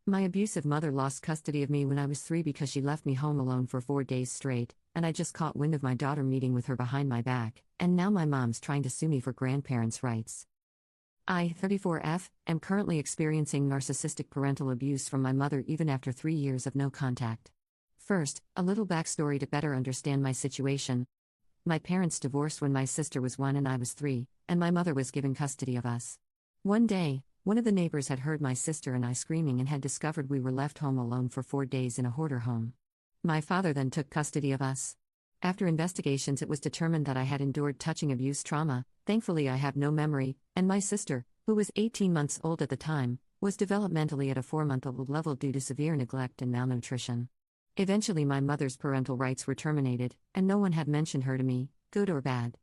My abusive mother lost custody of me when I was 3 because she left me home alone for 4 days straight, and I just caught wind of my daughter meeting with her behind my back, and now my mom's trying to sue me for grandparents' rights. I, 34F, am currently experiencing narcissistic parental abuse from my mother even after 3 years of no contact. First, a little backstory to better understand my situation. My parents divorced when my sister was 1 and I was 3, and my mother was given custody of us. One day, one of the neighbors had heard my sister and I screaming and had discovered we were left home alone for 4 days in a hoarder home. My father then took custody of us. After investigations, it was determined that I had endured touching abuse trauma. Thankfully, I have no memory, and my sister, who was 18 months old at the time, was developmentally at a 4-month-old level due to severe neglect and malnutrition. Eventually, my mother's parental rights were terminated, and no one had mentioned her to me, good or bad.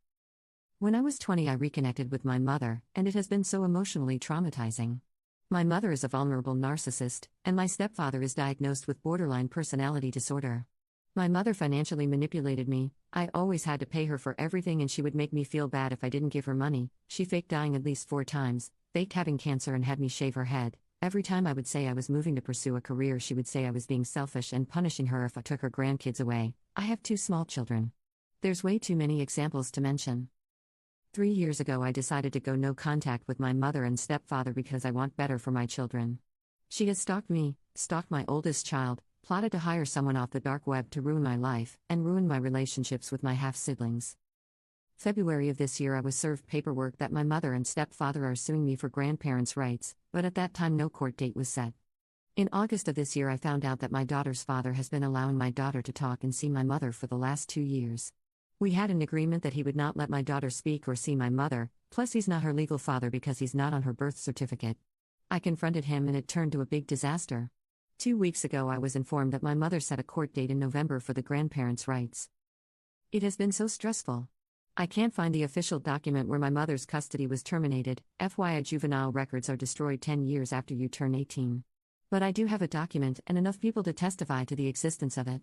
When I was 20, I reconnected with my mother, and it has been so emotionally traumatizing. My mother is a vulnerable narcissist, and my stepfather is diagnosed with borderline personality disorder. My mother financially manipulated me. I always had to pay her for everything, and she would make me feel bad if I didn't give her money. She faked dying at least 4 times, faked having cancer, and had me shave her head. Every time I would say I was moving to pursue a career, she would say I was being selfish and punishing her if I took her grandkids away. I have 2 small children. There's way too many examples to mention. 3 years ago, I decided to go no contact with my mother and stepfather because I want better for my children. She has stalked me, stalked my oldest child, plotted to hire someone off the dark web to ruin my life, and ruin my relationships with my half-siblings. February of this year, I was served paperwork that my mother and stepfather are suing me for grandparents' rights, but at that time no court date was set. In August of this year, I found out that my daughter's father has been allowing my daughter to talk and see my mother for the last 2 years. We had an agreement that he would not let my daughter speak or see my mother, plus he's not her legal father because he's not on her birth certificate. I confronted him and it turned to a big disaster. 2 weeks ago, I was informed that my mother set a court date in November for the grandparents' rights. It has been so stressful. I can't find the official document where my mother's custody was terminated. FYI, juvenile records are destroyed 10 years after you turn 18. But I do have a document and enough people to testify to the existence of it.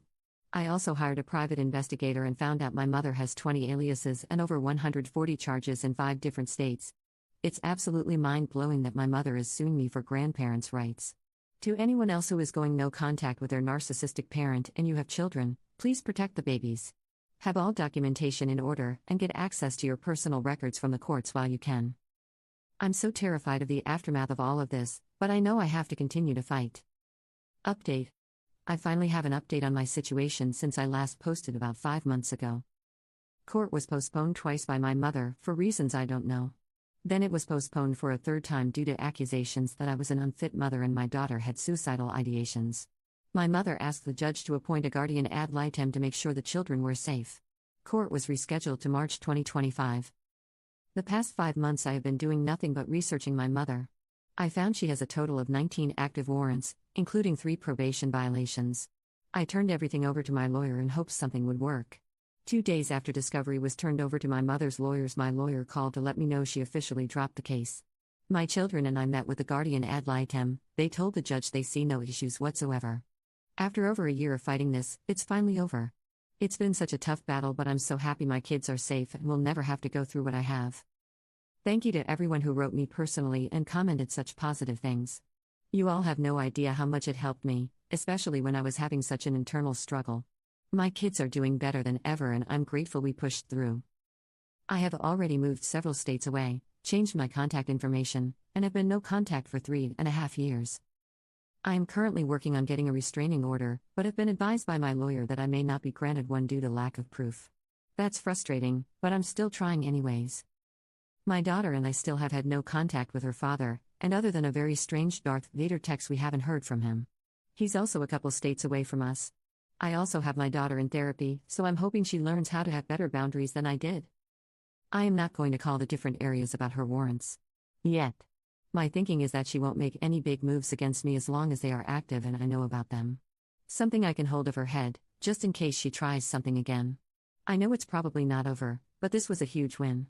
I also hired a private investigator and found out my mother has 20 aliases and over 140 charges in 5 different states. It's absolutely mind-blowing that my mother is suing me for grandparents' rights. To anyone else who is going no contact with their narcissistic parent and you have children, please protect the babies. Have all documentation in order and get access to your personal records from the courts while you can. I'm so terrified of the aftermath of all of this, but I know I have to continue to fight. Update. I finally have an update on my situation since I last posted about 5 months ago. Court was postponed twice by my mother for reasons I don't know. Then it was postponed for a 3rd time due to accusations that I was an unfit mother and my daughter had suicidal ideations. My mother asked the judge to appoint a guardian ad litem to make sure the children were safe. Court was rescheduled to March 2025. The past 5 months I have been doing nothing but researching my mother. I found she has a total of 19 active warrants, including 3 probation violations. I turned everything over to my lawyer in hopes something would work. 2 days after discovery was turned over to my mother's lawyers, my lawyer called to let me know she officially dropped the case. My children and I met with the guardian ad litem. They told the judge they see no issues whatsoever. After over a year of fighting this, it's finally over. It's been such a tough battle, but I'm so happy my kids are safe and will never have to go through what I have. Thank you to everyone who wrote me personally and commented such positive things. You all have no idea how much it helped me, especially when I was having such an internal struggle. My kids are doing better than ever and I'm grateful we pushed through. I have already moved several states away, changed my contact information, and have been no contact for 3.5 years. I am currently working on getting a restraining order, but have been advised by my lawyer that I may not be granted one due to lack of proof. That's frustrating, but I'm still trying anyways. My daughter and I still have had no contact with her father, and other than a very strange Darth Vader text, we haven't heard from him. He's also a couple states away from us. I also have my daughter in therapy, so I'm hoping she learns how to have better boundaries than I did. I am not going to call the different areas about her warrants yet. My thinking is that she won't make any big moves against me as long as they are active and I know about them. Something I can hold over her head, just in case she tries something again. I know it's probably not over, but this was a huge win.